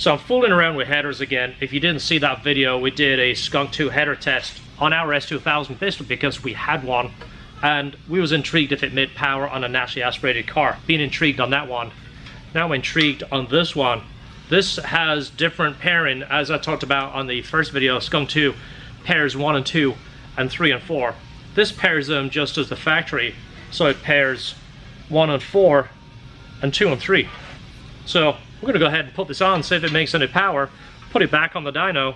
So I'm fooling around with headers again. If you didn't see that video, we did a Skunk2 header test on our S2000 basically because we had one and we was intrigued if it made power on a naturally aspirated car. Being intrigued on that one. Now I'm intrigued on this one. This has different pairing, as I talked about on the first video. Skunk2 pairs 1 and 2 and 3 and 4. This pairs them just as the factory, so it pairs 1 and 4 and 2 and 3. So we're going to go ahead and put this on, see if it makes any power, put it back on the dyno.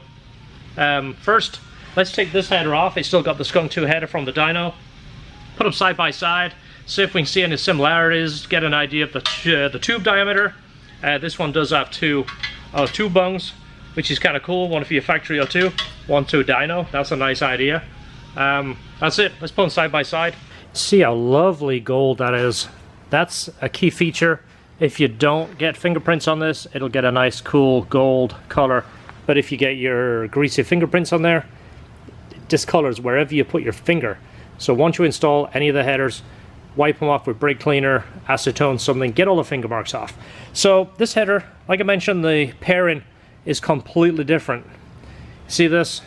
First, let's take this header off. It's still got the Skunk2 header from the dyno. Put them side by side, see if we can see any similarities, get an idea of the tube diameter. This one does have two tube bungs, which is kind of cool. One for your factory O2, one to a dyno. That's a nice idea. That's it. Let's put them side by side. See how lovely gold that is. That's a key feature. If you don't get fingerprints on this, it'll get a nice cool gold color. But if you get your greasy fingerprints on there, it discolors wherever you put your finger. So once you install any of the headers, wipe them off with brake cleaner, acetone, something, get all the finger marks off. So this header, like I mentioned, the pairing is completely different. See this?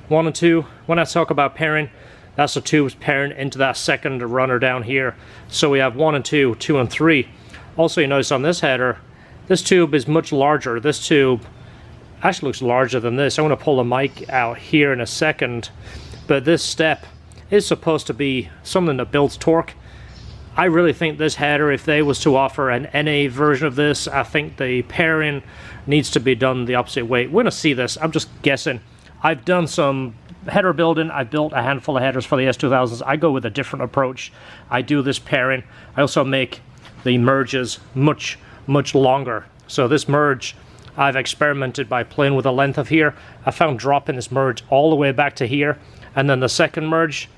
1 and 2. When I talk about pairing, that's the tubes pairing into that second runner down here. So we have 1 and 2, 2 and 3. Also, you notice on this header, this tube is much larger. This tube actually looks larger than this. I'm going to pull the mic out here in a second, but this step is supposed to be something that builds torque. I really think this header, if they was to offer an NA version of this, I think the pairing needs to be done the opposite way. We're going to see this. I'm just guessing. I've done some header building. I've built a handful of headers for the S2000s. I go with a different approach. I do this pairing. I also make the merges much longer. So this merge, I've experimented by playing with the length of here. I found dropping this merge all the way back to here, and then the second merge,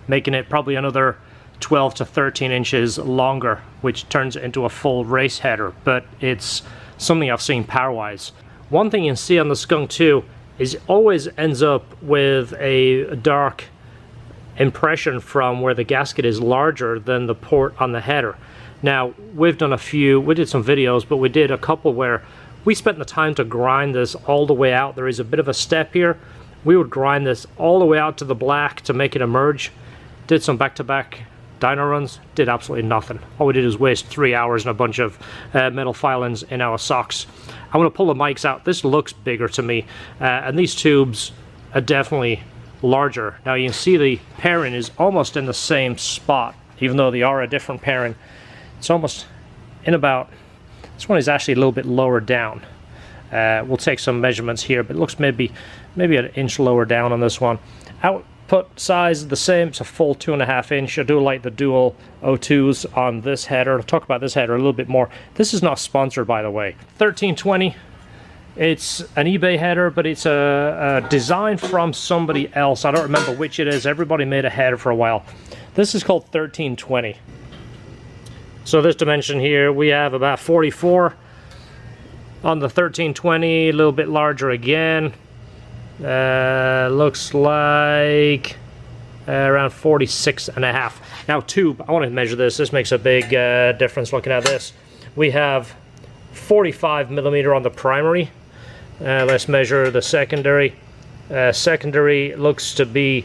making it probably another 12 to 13 inches longer, which turns it into a full race header. But it's something I've seen power-wise. One thing you can see on the Skunk2 is it always ends up with a dark impression from where the gasket is larger than the port on the header. Now, we did some videos, but we did a couple where we spent the time to grind this all the way out. There is a bit of a step here. We would grind this all the way out to the black to make it emerge. Did some back-to-back dyno runs, did absolutely nothing. All we did was waste 3 hours and a bunch of metal filings in our socks. I'm going to pull the mics out. This looks bigger to me, and these tubes are definitely larger. Now you can see the pairing is almost in the same spot, even though they are a different pairing. It's almost in about, this one is actually a little bit lower down. We'll take some measurements here, but it looks maybe an inch lower down on this one. Output size is the same, it's a full 2.5 inch. I do like the dual O2s on this header. I'll talk about this header a little bit more. This is not sponsored, by the way. 1320, it's an eBay header, but it's a design from somebody else. I don't remember which it is. Everybody made a header for a while. This is called 1320. So this dimension here, we have about 44 on the 1320, a little bit larger again. Looks like around 46.5. Now tube, I want to measure this. This makes a big difference looking at this. We have 45 millimeter on the primary. Let's measure the secondary. Secondary looks to be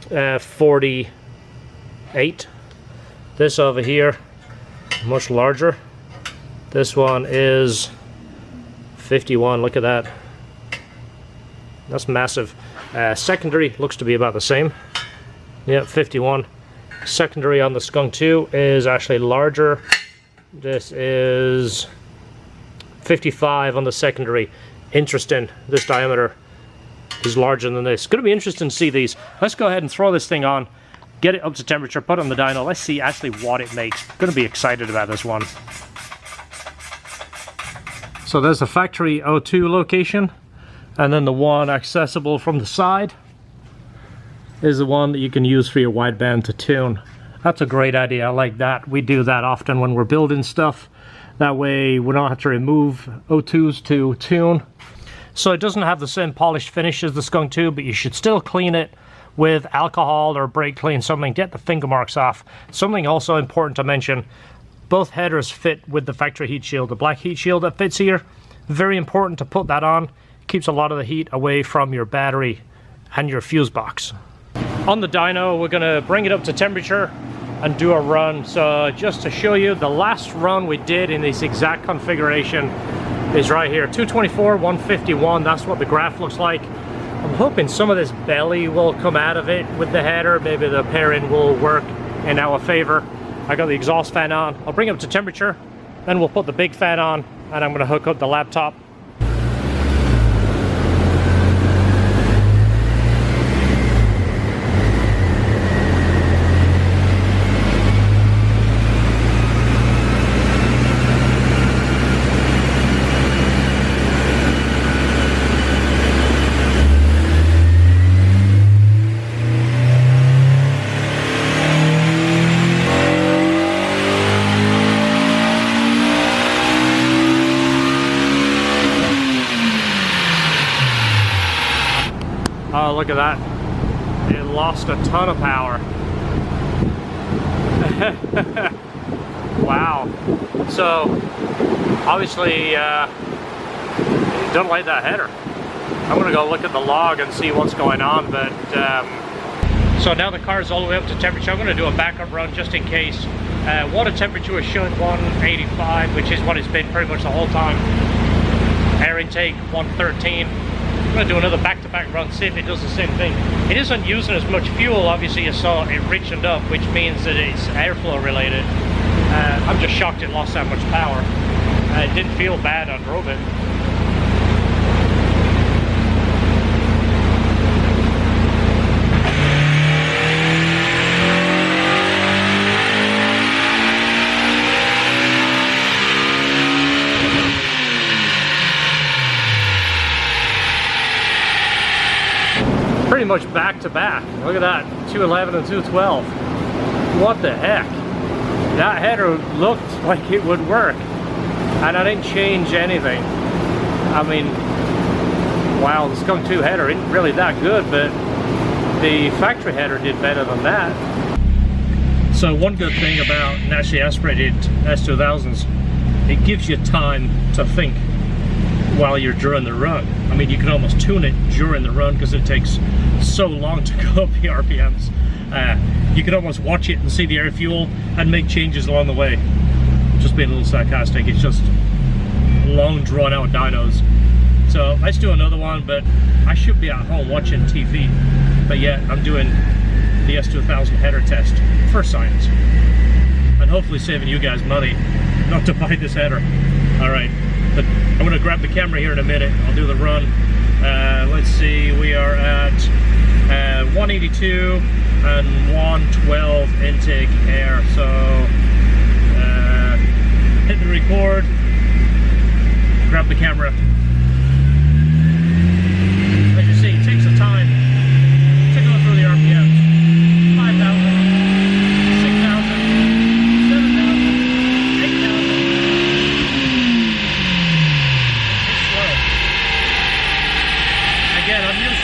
48. This over here, much larger. This one is 51. Look at that. That's massive. Secondary looks to be about the same. Yep, 51. Secondary on the Skunk2 is actually larger. This is 55 on the secondary. Interesting. This diameter is larger than this. It's going to be interesting to see these. Let's go ahead and throw this thing on, get it up to temperature, put it on the dyno. Let's see actually what it makes. Going to be excited about this one. So there's the factory O2 location, and then the one accessible from the side is the one that you can use for your wideband to tune. That's a great idea. I like that. We do that often when we're building stuff. That way we don't have to remove O2s to tune. So it doesn't have the same polished finish as the Skunk2, but you should still clean it with alcohol or brake clean, something, get the finger marks off. Something also important to mention, both headers fit with the factory heat shield. The black heat shield that fits here Very important to put that on. Keeps a lot of the heat away from your battery and your fuse box. On the dyno, we're gonna bring it up to temperature and do a run. So just to show you, the last run we did in this exact configuration is right here, 224, 151, that's what the graph looks like. I'm hoping some of this belly will come out of it with the header. Maybe the pairing will work in our favor. I got the exhaust fan on. I'll bring it up to temperature, then we'll put the big fan on, and I'm gonna hook up the laptop. Oh, look at that. It lost a ton of power. Wow. So, obviously, don't like that header. I'm gonna go look at the log and see what's going on, but so now the car's all the way up to temperature. I'm gonna do a backup run just in case. Water temperature is showing 185, which is what it's been pretty much the whole time. Air intake 113. I'm going to do another back-to-back run, see if it does the same thing. It isn't using as much fuel, obviously you saw it richened up, which means that it's airflow related. I'm just shocked it lost that much power. It didn't feel bad, I drove it. Pretty much back to back. Look at that, 211 and 212. What the heck? That header looked like it would work, and I didn't change anything. I mean, wow, the Skunk2 header isn't really that good, but the factory header did better than that. So one good thing about naturally aspirated S2000s, it gives you time to think while you're during the run. I mean, you can almost tune it during the run because it takes so long to go up the RPMs. You can almost watch it and see the air fuel and make changes along the way. Just being a little sarcastic, it's just long drawn out dynos. So let's do another one, but I should be at home watching TV. But yet I'm doing the S2000 header test for science. And hopefully saving you guys money not to buy this header. All right. But I'm going to grab the camera here in a minute. I'll do the run. Let's see, we are at 182 and 112 intake air. So hit the record, grab the camera. As you see, it takes some time to go through the RPMs. 5,000.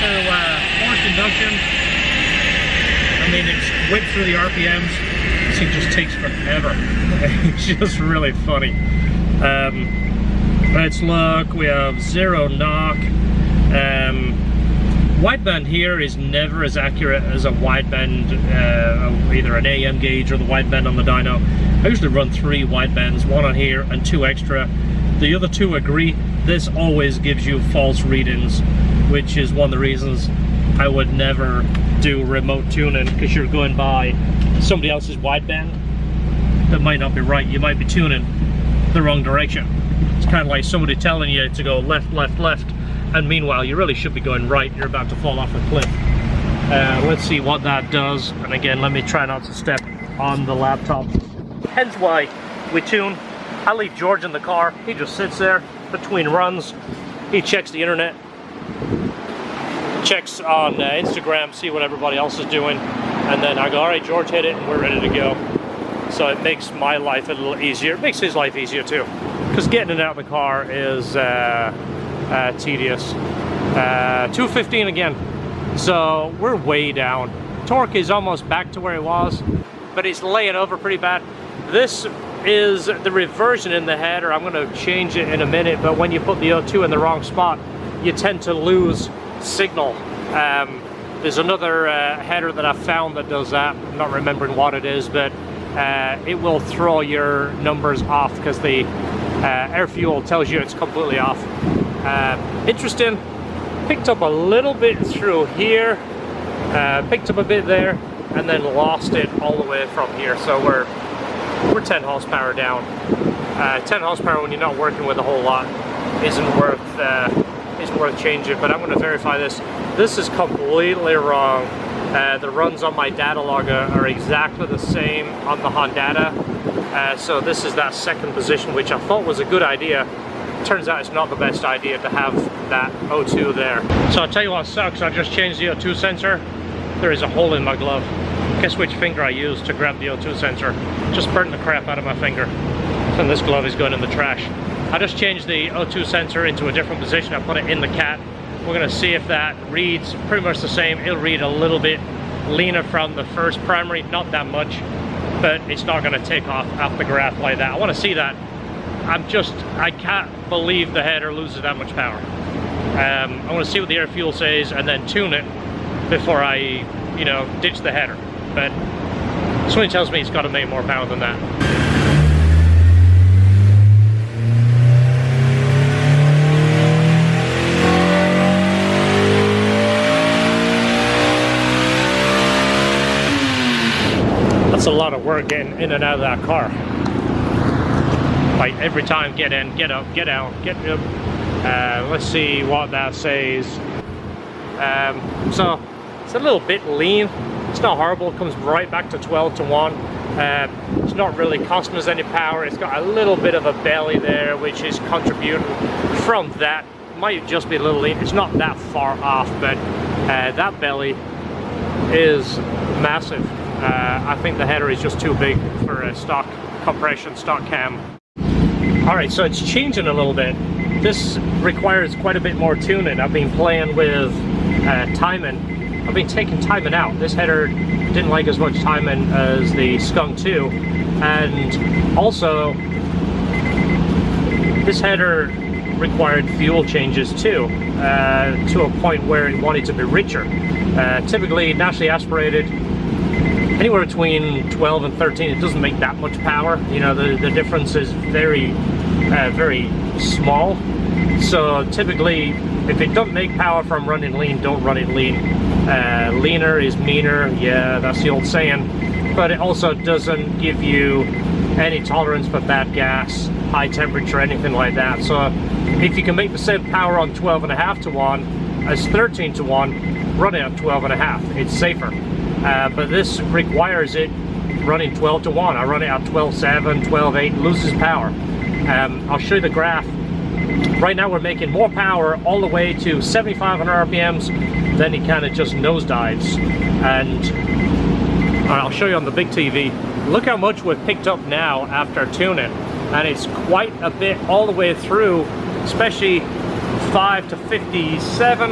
Forced induction. I mean, it's whipped through the RPMs. This thing just takes forever. It's just really funny. Let's look. We have 0 knock. Wideband here is never as accurate as a wideband, either an AM gauge or the wideband on the dyno. I usually run 3 widebands, 1 on here and 2 extra. The other 2 agree. This always gives you false readings, which is one of the reasons I would never do remote tuning, because you're going by somebody else's wideband that might not be right. You might be tuning the wrong direction. It's kind of like somebody telling you to go left, left, left, and meanwhile you really should be going right. You're about to fall off a cliff. Let's see what that does. And again, let me try not to step on the laptop. Hence why we tune. I leave George in the car. He just sits there between runs. He checks the internet, checks on Instagram, see what everybody else is doing, and then I go, all right, George, hit it, and we're ready to go. So it makes my life a little easier. It makes his life easier too, because getting it out of the car is tedious. 215 again, so we're way down. Torque is almost back to where it was, but it's laying over pretty bad. This is the reversion in the header. I'm going to change it in a minute, but when you put the O2 in the wrong spot, you tend to lose signal. There's another header that I found that does that. I'm not remembering what it is, but it will throw your numbers off because the air fuel tells you it's completely off. Interesting. Picked up a little bit through here, picked up a bit there, and then lost it all the way from here. So we're 10 horsepower down. 10 horsepower when you're not working with a whole lot isn't worth changing. But I'm going to verify this. This is completely wrong. The runs on my data logger are exactly the same on the Hondata. So this is that second position, which I thought was a good idea. Turns out it's not the best idea to have that O2 there. So I'll tell you what sucks. I just changed the O2 sensor. There is a hole in my glove. Guess which finger I used to grab the O2 sensor? Just burnt the crap out of my finger. And this glove is going in the trash. I just changed the O2 sensor into a different position. I put it in the cat. We're going to see if that reads pretty much the same. It'll read a little bit leaner from the first primary, not that much, but it's not going to take off the graph like that. I want to see that. I can't believe the header loses that much power. I want to see what the air fuel says and then tune it before I, you know, ditch the header. But something tells me it's got to make more power than that. That's a lot of work getting in and out of that car. Like every time, get in, get up, get out, get up. Let's see what that says. So it's a little bit lean. It's not horrible. It comes right back to 12 to 1. It's not really costing us any power. It's got a little bit of a belly there, which is contributing from that. Might just be a little lean. It's not that far off, but that belly is massive. I think the header is just too big for a stock compression, stock cam. Alright, so it's changing a little bit. This requires quite a bit more tuning. I've been playing with timing. I've been taking timing out. This header didn't like as much timing as the Skunk 2. And also, this header required fuel changes too, to a point where it wanted to be richer. Typically, naturally aspirated, anywhere between 12 and 13, it doesn't make that much power. You know, the difference is very small. So typically, if it doesn't make power from running lean, don't run it lean. Leaner is meaner, yeah, that's the old saying. But it also doesn't give you any tolerance for bad gas, high temperature, anything like that. So if you can make the same power on 12.5 to 1 as 13 to 1, run it at 12.5. It's safer. But this requires it running 12 to 1. I run it at 12.7, 12.8, loses power. I'll show you the graph. Right now we're making more power all the way to 7,500 RPMs, then it kind of just nosedives. And I'll show you on the big TV. Look how much we've picked up now after tuning. And it's quite a bit all the way through, especially 5 to 57.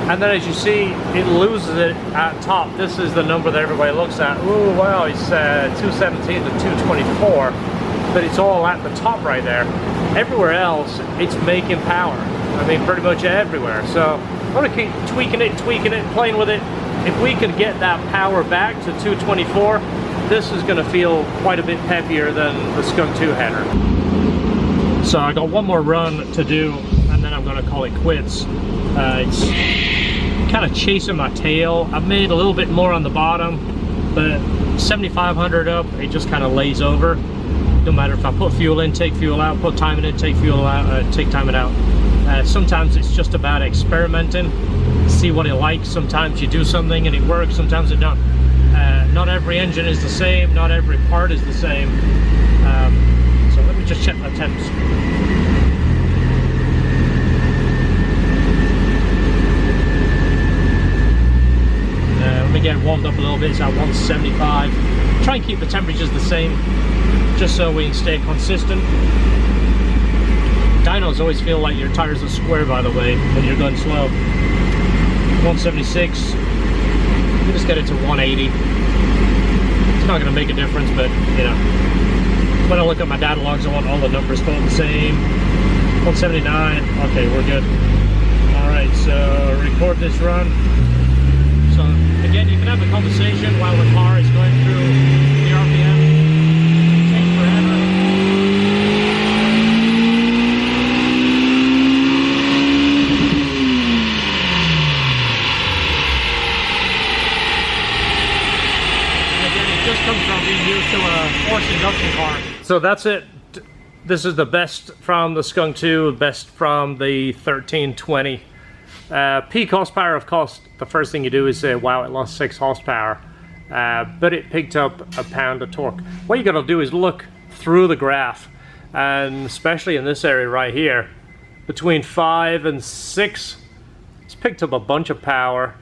And then as you see, it loses it at top. This is the number that everybody looks at. Ooh, wow, it's 217 to 224. But it's all at the top right there. Everywhere else, it's making power. I mean, pretty much everywhere. So I'm gonna keep tweaking it, playing with it. If we can get that power back to 224, this is gonna feel quite a bit peppier than the Skunk2 header. So I got one more run to do, and then I'm gonna call it quits. It's kind of chasing my tail. I've made a little bit more on the bottom, but 7,500 up, it just kind of lays over. No matter if I put fuel in, take fuel out, put timing in, take fuel out, take timing out. Sometimes it's just about experimenting, see what it likes. Sometimes you do something and it works, sometimes it don't. Not every engine is the same, not every part is the same. So let me just check my temps. Let me get warmed up a little bit. It's at 175. Try and keep the temperatures the same, just so we can stay consistent. Dynos always feel like your tires are square, by the way, when you're going slow. 176. We just get it to 180. It's not going to make a difference, but you know. When I look at my data logs, I want all the numbers both the same. 179, okay, we're good. All right, so record this run. So again, you can have a conversation while the car is going through the RPM. It takes forever. Just comes from being used to a forced induction car. So that's it. This is the best from the Skunk 2, best from the 1320. Peak horsepower, of course, the first thing you do is say, wow, it lost 6 horsepower. But it picked up a pound of torque. What you gotta do is look through the graph, and especially in this area right here, between 5 and 6, it's picked up a bunch of power.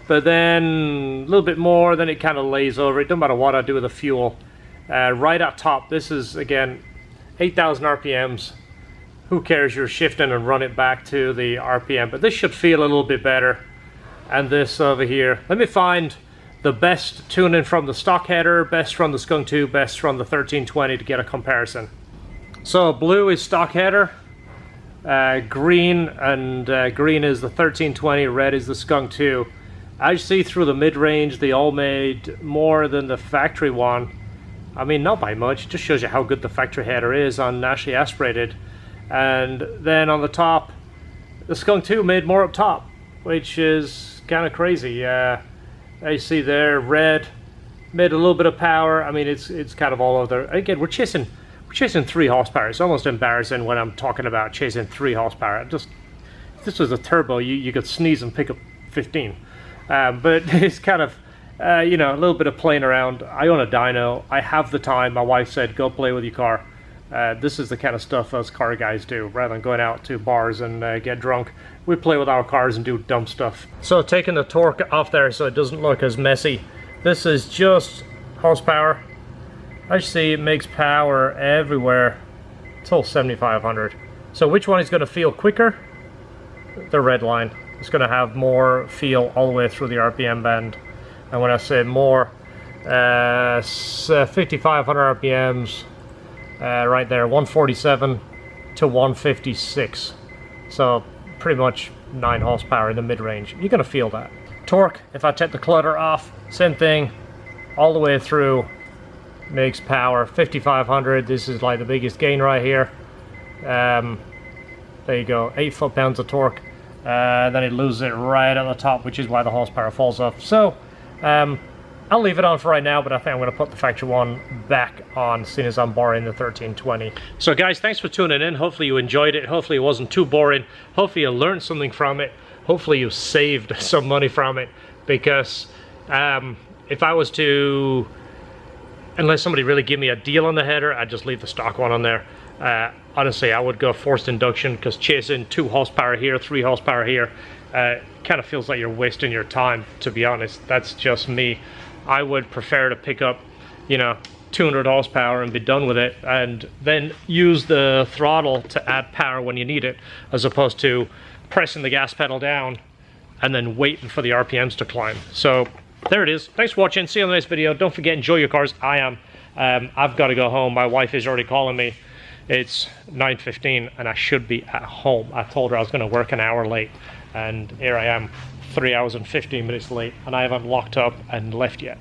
But then a little bit more, then it kind of lays over. It doesn't matter what I do with the fuel. Right at top, this is again 8,000 RPMs. Who cares? You're shifting and run it back to the RPM. But this should feel a little bit better. And this over here. Let me find the best tuning from the stock header, best from the Skunk 2, best from the 1320 to get a comparison. So blue is stock header. Green is the 1320. Red is the Skunk 2. As you see through the mid-range, they all made more than the factory one. I mean, not by much. It just shows you how good the factory header is on naturally aspirated. And then on the top, the Skunk 2 made more up top, which is kind of crazy. As you see there, red made a little bit of power. I mean, it's kind of all over. Again, we're chasing 3 horsepower. It's almost embarrassing when I'm talking about chasing 3 horsepower. If this was a turbo, you could sneeze and pick up 15. But it's kind of, you know, a little bit of playing around. I own a dyno. I have the time. My wife said, go play with your car. This is the kind of stuff us car guys do. Rather than going out to bars and get drunk, we play with our cars and do dumb stuff. So taking the torque off there so it doesn't look as messy. This is just horsepower. As you see, it makes power everywhere till 7,500. So which one is going to feel quicker? The red line. It's going to have more feel all the way through the RPM band. And when I say more, 5,500 RPMs, right there, 147 to 156. So pretty much 9 horsepower in the mid-range. You're going to feel that. Torque, if I take the clutter off, same thing, all the way through, makes power. 5,500, this is like the biggest gain right here. There you go, 8 foot-pounds of torque. Then it loses it right at the top, which is why the horsepower falls off. So I'll leave it on for right now, but I think I'm going to put the factory one back on, seeing as I'm borrowing the 1320. So guys, thanks for tuning in. Hopefully you enjoyed it. Hopefully it wasn't too boring. Hopefully you learned something from it. Hopefully you saved some money from it, because if I was to, unless somebody really give me a deal on the header, I'd just leave the stock one on there. Honestly, I would go forced induction, because chasing 2 horsepower here, 3 horsepower here, kind of feels like you're wasting your time, to be honest. That's just me. I would prefer to pick up, you know, 200 horsepower and be done with it, and then use the throttle to add power when you need it, as opposed to pressing the gas pedal down and then waiting for the RPMs to climb. So there it is. Thanks for watching. See you on the next video. Don't forget, enjoy your cars. I am. I've got to go home. My wife is already calling me. It's 9:15 and I should be at home. I told her I was going to work an hour late, and here I am 3 hours and 15 minutes late, and I haven't locked up and left yet.